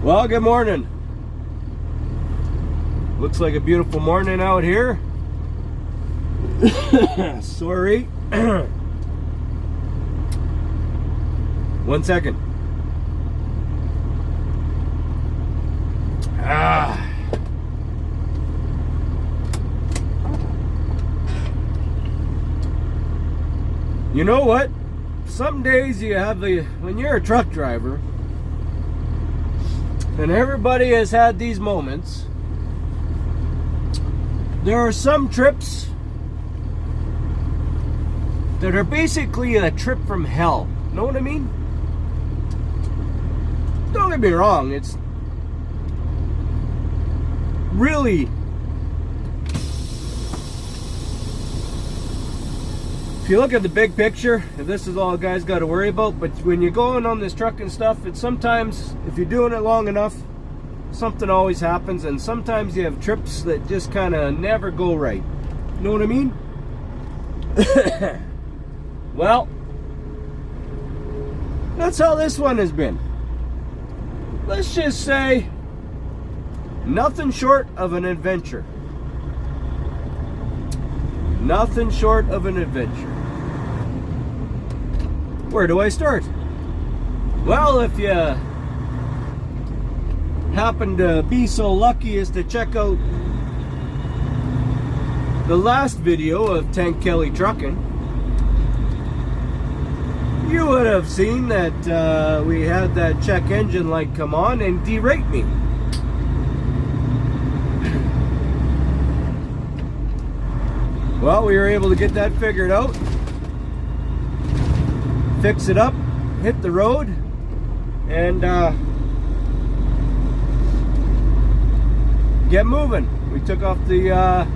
Well, good morning. Looks like a beautiful morning out here. Sorry. 1 second. You know what? Some days you have when you're a truck driver, and everybody has had these moments, there are some trips that are basically a trip from hell. Know what I mean? Don't get me wrong, it's really, if you look at the big picture, this is all guys got to worry about. But when you're going on this truck and stuff, it's sometimes, if you're doing it long enough, something always happens. And sometimes you have trips that just kind of never go right. You know what I mean? Well, that's how this one has been. Let's just say nothing short of an adventure. Nothing short of an adventure. Where do I start? Well, if you happen to be so lucky as to check out the last video of Tank Kelly Trucking, you would have seen that we had that check engine light come on and derate me. Well, we were able to get that figured out, fix it up, hit the road, and get moving. We took off the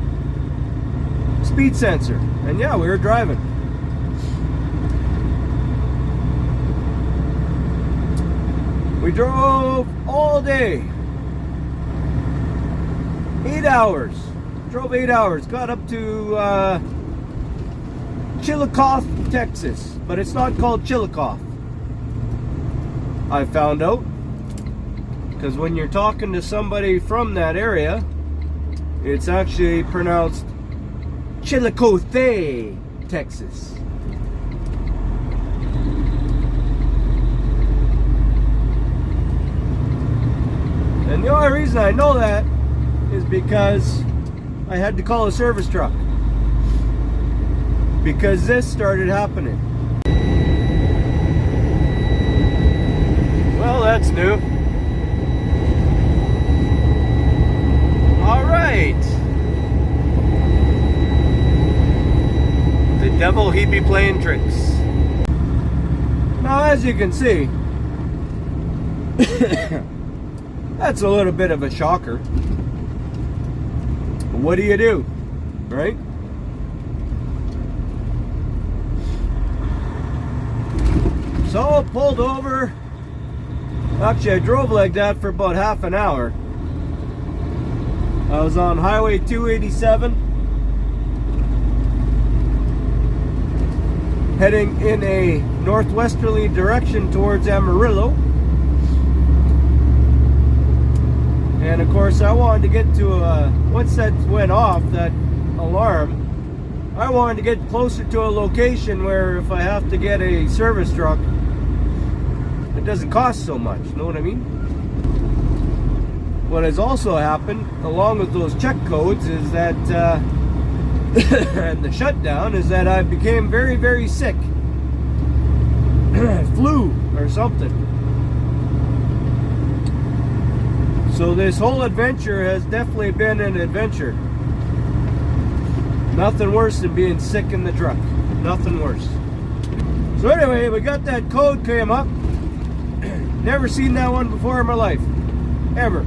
speed sensor, and yeah, we were driving. We drove all day, 8 hours. Drove 8 hours, got up to Chillicothe, Texas, but it's not called Chillicothe. I found out, because when you're talking to somebody from that area, it's actually pronounced Chillicothe, Texas. And the only reason I know that is because I had to call a service truck, because this started happening. Well, that's new. All right. The devil, he be playing tricks. Now, as you can see, that's a little bit of a shocker. What do you do, right? So I pulled over. Actually, I drove like that for about half an hour. I was on Highway 287, heading in a northwesterly direction towards Amarillo. And of course, I wanted to get to once that went off, that alarm, I wanted to get closer to a location where if I have to get a service truck, it doesn't cost so much. Know what I mean? What has also happened, along with those check codes, is that and the shutdown, is that I became very, very sick. Flu or something. So this whole adventure has definitely been an adventure. Nothing worse than being sick in the truck. Nothing worse. So anyway, we got that code came up. Never seen that one before in my life. Ever.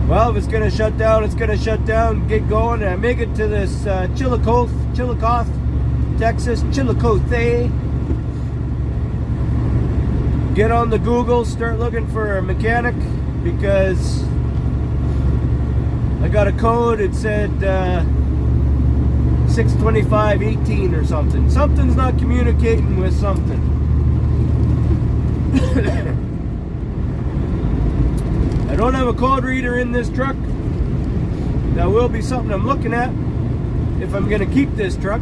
Well, if it's going to shut down, it's going to shut down. Get going. And I make it to this Chillicothe, Texas, Chillicothe. Get on the Google, start looking for a mechanic, because I got a code. It said 62518 or something. Something's not communicating with something. I don't have a code reader in this truck. That will be something I'm looking at if I'm going to keep this truck.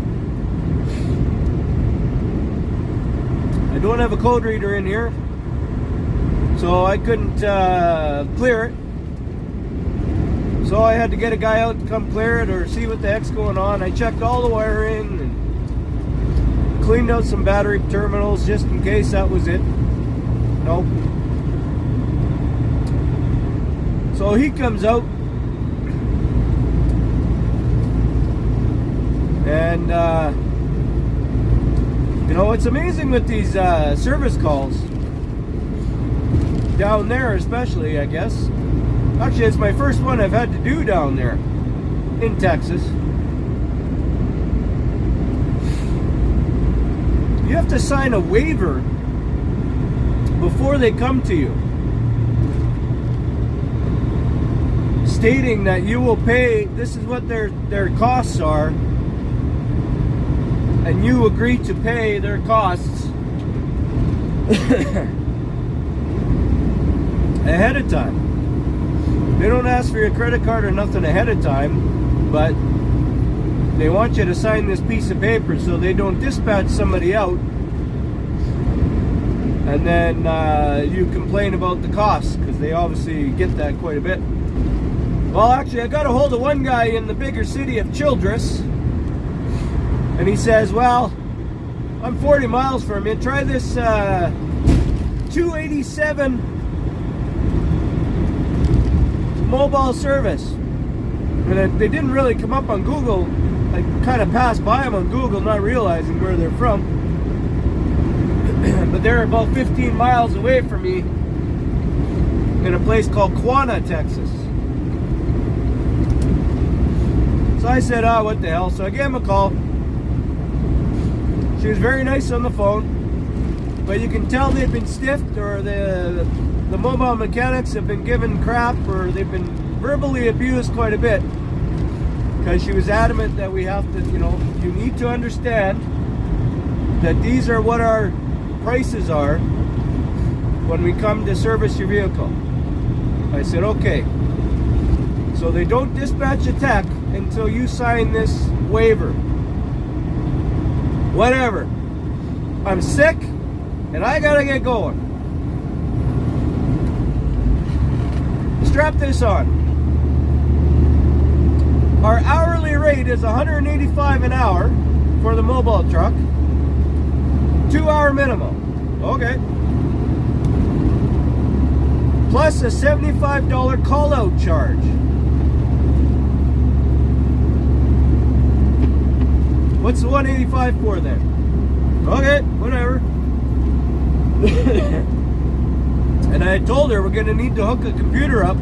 I don't have a code reader in here, so I couldn't clear it. So I had to get a guy out to come clear it or see what the heck's going on. I checked all the wiring and cleaned out some battery terminals just in case that was it. Nope. So he comes out and you know, it's amazing with these service calls down there, especially, I guess. Actually, it's my first one I've had to do down there in Texas. You have to sign a waiver before they come to you, stating that you will pay, this is what their costs are, and you agree to pay their costs ahead of time. They don't ask for your credit card or nothing ahead of time, but they want you to sign this piece of paper so they don't dispatch somebody out and then you complain about the costs, because they obviously get that quite a bit. Well, actually, I got a hold of one guy in the bigger city of Childress, and he says, well, I'm 40 miles from you. Try this 287 mobile service. And they didn't really come up on Google. I kind of passed by them on Google, not realizing where they're from. But they're about 15 miles away from me in a place called Quanah, Texas. So I said, oh, what the hell? So I gave him a call. She was very nice on the phone, but you can tell they've been stiffed, or the mobile mechanics have been given crap, or they've been verbally abused quite a bit, because she was adamant that we have to, you know, you need to understand that these are what our prices are when we come to service your vehicle. I said, okay. So they don't dispatch a tech until you sign this waiver. Whatever. I'm sick and I gotta get going. Strap this on. Our hourly rate is $185 an hour for the mobile truck. 2-hour minimum. Okay. Plus a $75 call-out charge. What's the $185 for then? Okay, whatever. And I told her we're going to need to hook a computer up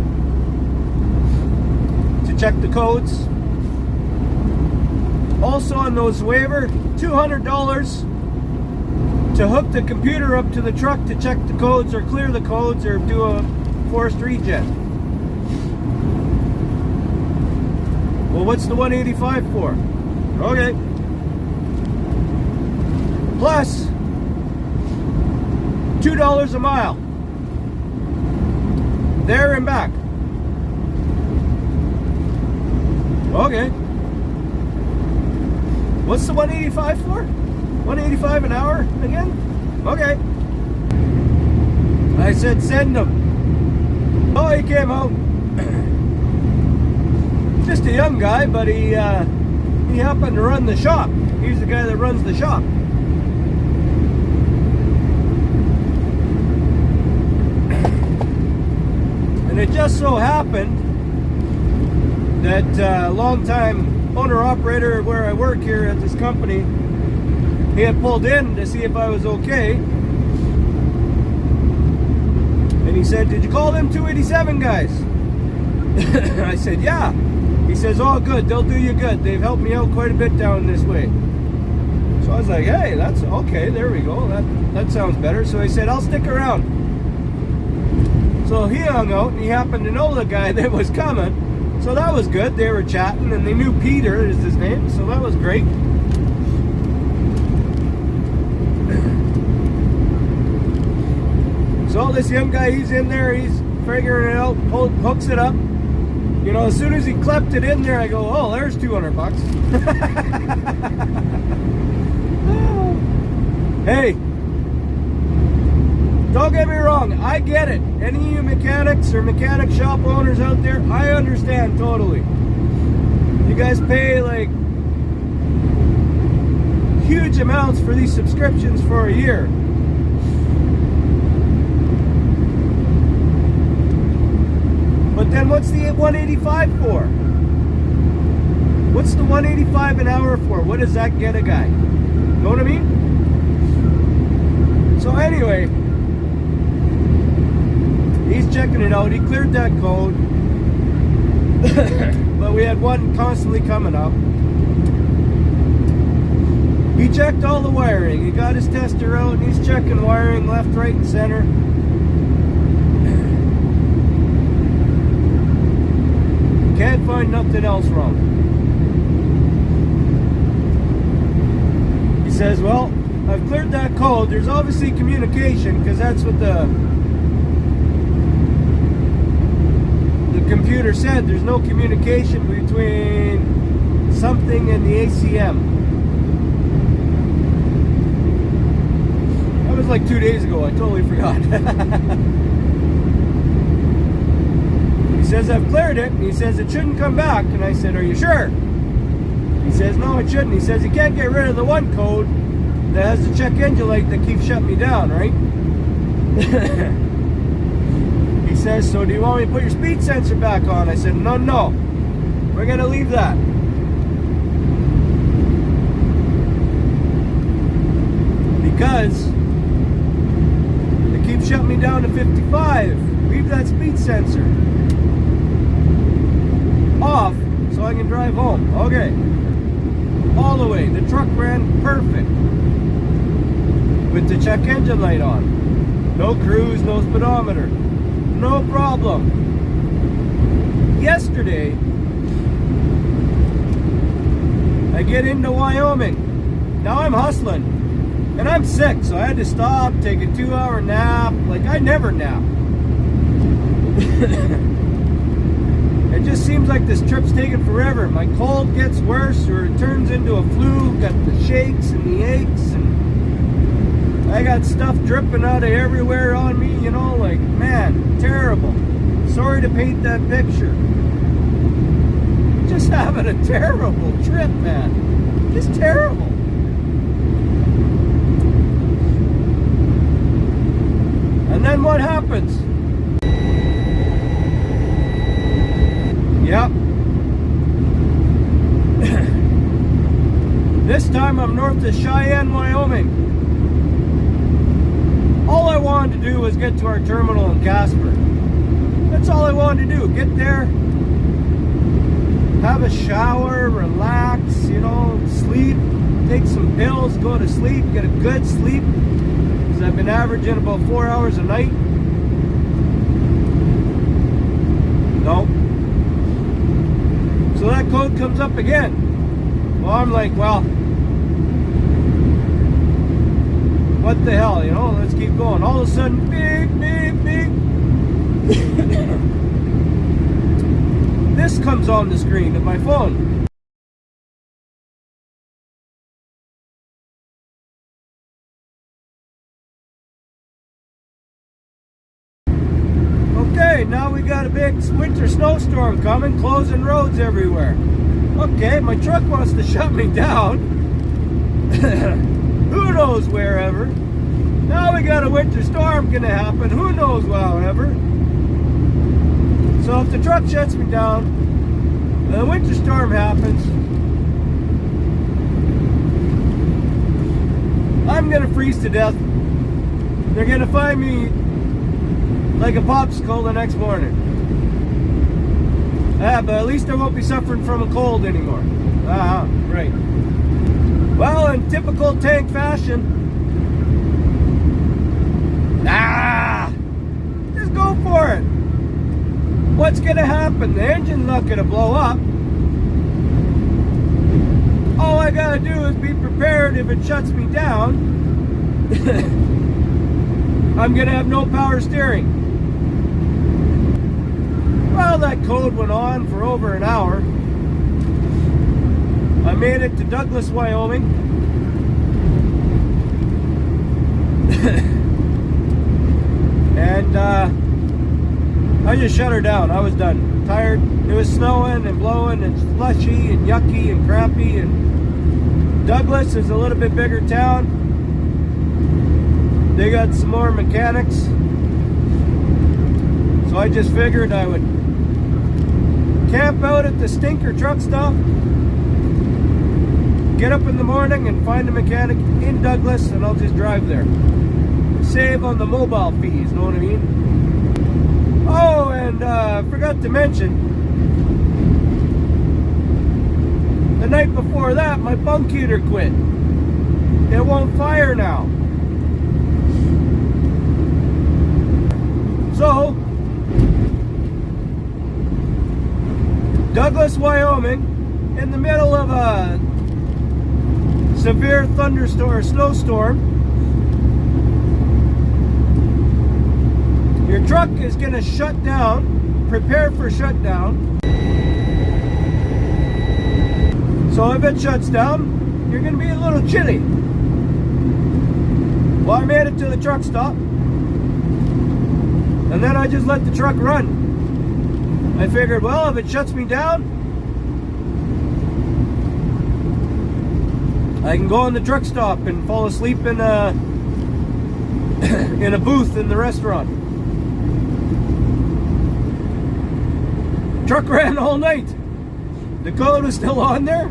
to check the codes. Also on those waiver, $200 to hook the computer up to the truck to check the codes or clear the codes or do a forced regen. Well, what's the $185 for? Okay. Plus $2 a mile. There and back. Okay. What's the $185 for? $185 an hour again? Okay. I said send him. Oh, he came out. Just a young guy, but he happened to run the shop. He's the guy that runs the shop. And it just so happened that long-time owner-operator where I work here at this company, he had pulled in to see if I was okay. And he said, did you call them 287 guys? I said, yeah. He says, oh, good, they'll do you good. They've helped me out quite a bit down this way. So I was like, hey, that's okay, there we go. That sounds better. So he said, I'll stick around. So he hung out, and he happened to know the guy that was coming. So that was good. They were chatting, and they knew Peter is his name, so that was great. So this young guy, he's in there, he's figuring it out, hooks it up. You know, as soon as he clapped it in there, I go, oh, there's 200 bucks. Hey, don't get me wrong, I get it. Any of you mechanics or mechanic shop owners out there, I understand totally. You guys pay like huge amounts for these subscriptions for a year. But then what's the $185 for? What's the $185 an hour for? What does that get a guy? Know what I mean? So anyway, he's checking it out. He cleared that code. But we had one constantly coming up. He checked all the wiring. He got his tester out and he's checking wiring left, right, and center. Can't find nothing else wrong. He says, well, I've cleared that code. There's obviously communication, because that's what the computer said. There's no communication between something and the ACM. That was like 2 days ago. I totally forgot. He says, I've cleared it. And he says, it shouldn't come back. And I said, are you sure? He says, no, it shouldn't. He says, you can't get rid of the one code that has the check engine light that keeps shutting me down, right? He says, so do you want me to put your speed sensor back on? I said, no. We're going to leave that. Because it keeps shutting me down to 55. Leave that speed sensor off so I can drive home. Okay. All the way. The truck ran perfect with the check engine light on. No cruise, no speedometer. No problem. Yesterday, I get into Wyoming. Now I'm hustling. And I'm sick, so I had to stop, take a 2-hour nap. Like, I never nap. It just seems like this trip's taking forever. My cold gets worse, or it turns into a flu. Got the shakes and the aches, and I got stuff dripping out of everywhere on me, you know, like, man, terrible. Sorry to paint that picture. Just having a terrible trip, man. Just terrible. And then what happens? Yep. This time I'm north of Cheyenne, Wyoming. All I wanted to do was get to our terminal in Casper. That's all I wanted to do. Get there, have a shower, relax, you know, sleep, take some pills, go to sleep, get a good sleep. Because I've been averaging about 4 hours a night. Nope. So that code comes up again. Well, I'm like, well, what the hell, you know, let's keep going. All of a sudden, beep, beep, beep. This comes on the screen of my phone. Okay, now we got a big winter snowstorm coming, closing roads everywhere. Okay, my truck wants to shut me down. Who knows wherever. Now we got a winter storm gonna happen. Who knows however. So if the truck shuts me down, and the winter storm happens, I'm gonna freeze to death. They're gonna find me like a popsicle the next morning. But at least I won't be suffering from a cold anymore. Right. Well, in typical tank fashion, just go for it. What's gonna happen? The engine's not gonna blow up. All I gotta do is be prepared if it shuts me down. I'm gonna have no power steering. Well, that code went on for over an hour. I made it to Douglas, Wyoming. And I just shut her down. I was done. Tired. It was snowing and blowing and slushy and yucky and crappy. And Douglas is a little bit bigger town. They got some more mechanics. So I just figured I would camp out at the stinker truck stop, get up in the morning and find a mechanic in Douglas, and I'll just drive there. Save on the mobile fees, know what I mean? Oh, and I forgot to mention, the night before that, my bunk heater quit. It won't fire now. So, Douglas, Wyoming, in the middle of a severe thunderstorm or snowstorm. Your truck is going to shut down. Prepare for shutdown. So if it shuts down, you're going to be a little chilly. Well, I made it to the truck stop. And then I just let the truck run. I figured, well, if it shuts me down, I can go in the truck stop and fall asleep in a booth in the restaurant. Truck ran all night. The code was still on there.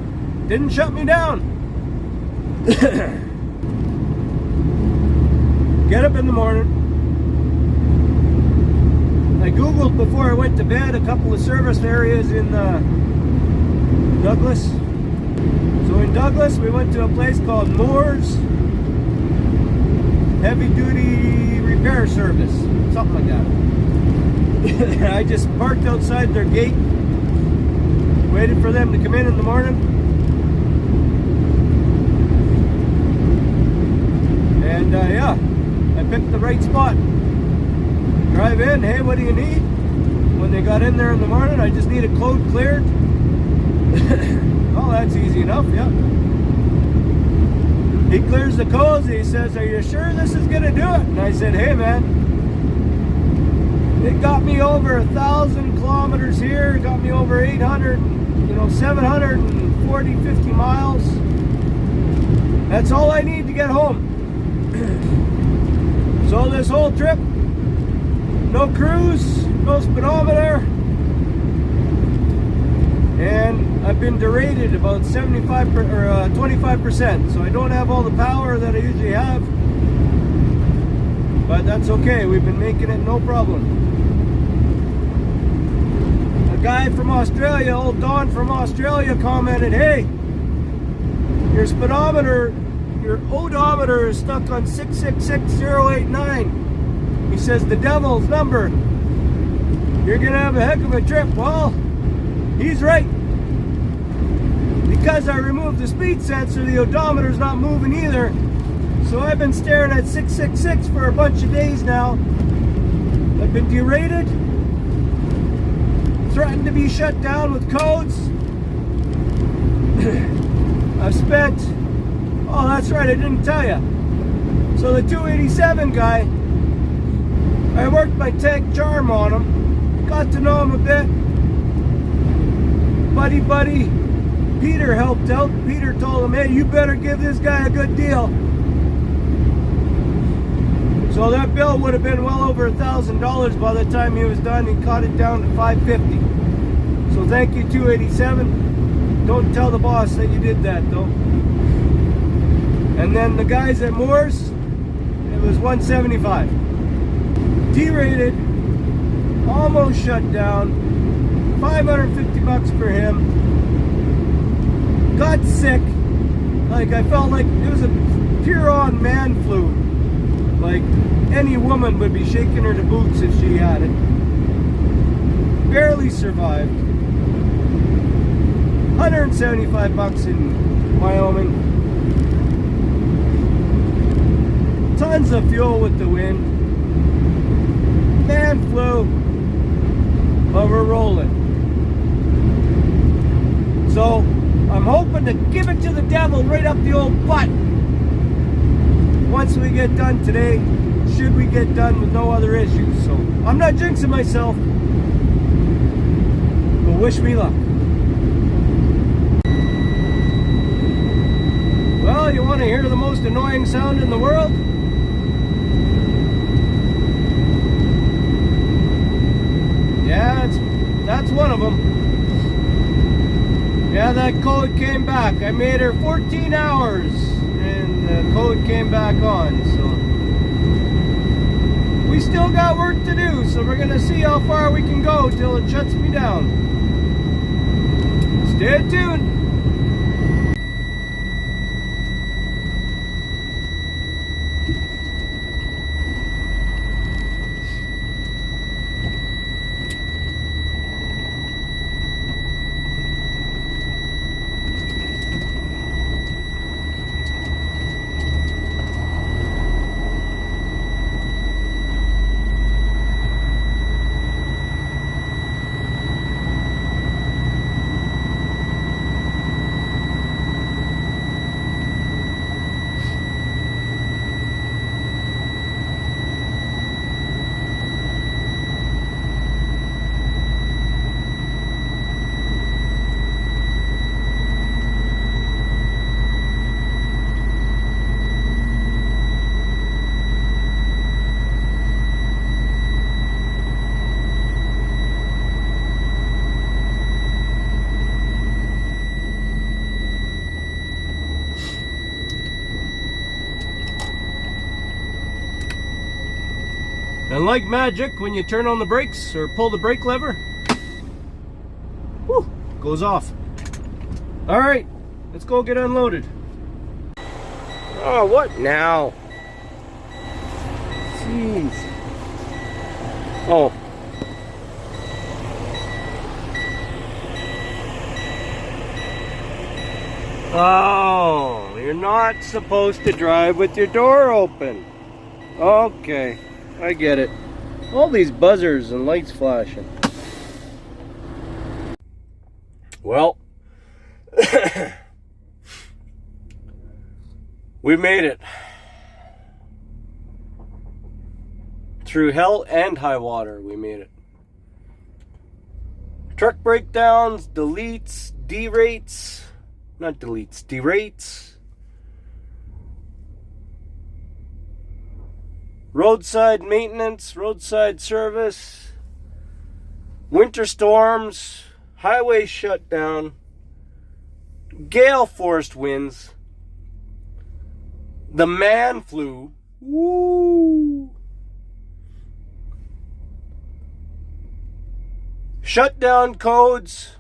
Didn't shut me down. Get up in the morning. I Googled before I went to bed a couple of service areas in Douglas. So in Douglas, we went to a place called Moore's Heavy Duty Repair Service, something like that. I just parked outside their gate, waited for them to come in the morning, and yeah, I picked the right spot. Drive in, hey, what do you need? When they got in there in the morning, I just need a code cleared. Oh, that's easy enough, yeah. He clears the codes, he says, are you sure this is gonna do it? And I said, hey man, it got me over 1,000 kilometers here, it got me over 800, 740, 50 miles. That's all I need to get home. So this whole trip, no cruise, no speedometer, and I've been derated about 25%, so I don't have all the power that I usually have, but that's okay. We've been making it no problem. A guy from Australia, old Don from Australia, commented, hey, your speedometer, your odometer is stuck on 666089. He says, the devil's number. You're gonna have a heck of a trip. Well, he's right. Because I removed the speed sensor, the odometer's not moving either. So I've been staring at 666 for a bunch of days now. I've been derated, threatened to be shut down with codes. I've spent, oh that's right, I didn't tell you. So the 287 guy, I worked my tank charm on him, got to know him a bit. Buddy Peter helped out. Peter told him, hey, you better give this guy a good deal. So that bill would have been well over $1,000 by the time he was done. He cut it down to $550. So thank you, 287. Don't tell the boss that you did that though. And then the guys at Moore's, it was $175. Derated, almost shut down, $550 for him. Got sick, like I felt like it was a pure on man flu. Like any woman would be shaking her to boots if she had it. Barely survived. $175 in Wyoming. Tons of fuel with the wind. clue, but we're rolling. So I'm hoping to give it to the devil right up the old butt. Once we get done today, should we get done with no other issues. So I'm not jinxing myself, but wish me luck. Well, you want to hear the most annoying sound in the world? Yeah, that's one of them. Yeah, that code came back. I made her 14 hours and the code came back on, so we still got work to do, so we're gonna see how far we can go till it shuts me down. Stay tuned. And like magic, when you turn on the brakes or pull the brake lever, whoo, goes off. All right, let's go get unloaded. Oh, what now? Jeez. Oh. Oh, you're not supposed to drive with your door open. Okay. I get it. All these buzzers and lights flashing. Well, we made it. Through hell and high water, we made it. Truck breakdowns, deletes, derates, not deletes, derates. Roadside maintenance, roadside service, winter storms, highway shutdown, gale force winds, the man flu, woo, shutdown codes,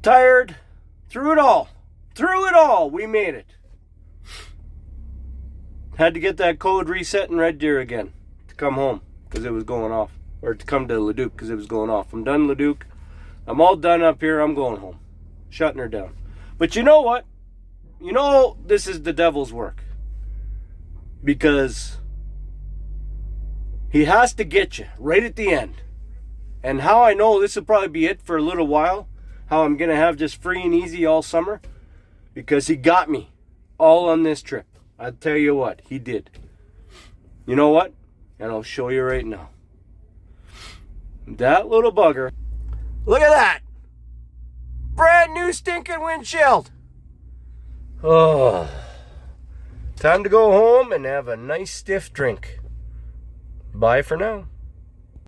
tired, through it all. Through it all, we made it. Had to get that code reset in Red Deer again to come home because it was going off. Or to come to Leduc because it was going off. I'm done Leduc. I'm all done up here. I'm going home. Shutting her down. But you know what? You know this is the devil's work. Because he has to get you right at the end. And how I know this will probably be it for a little while. How I'm going to have just free and easy all summer. Because he got me all on this trip. I'll tell you what, he did. You know what? And I'll show you right now. That little bugger. Look at that. Brand new stinking windshield. Oh. Time to go home and have a nice stiff drink. Bye for now.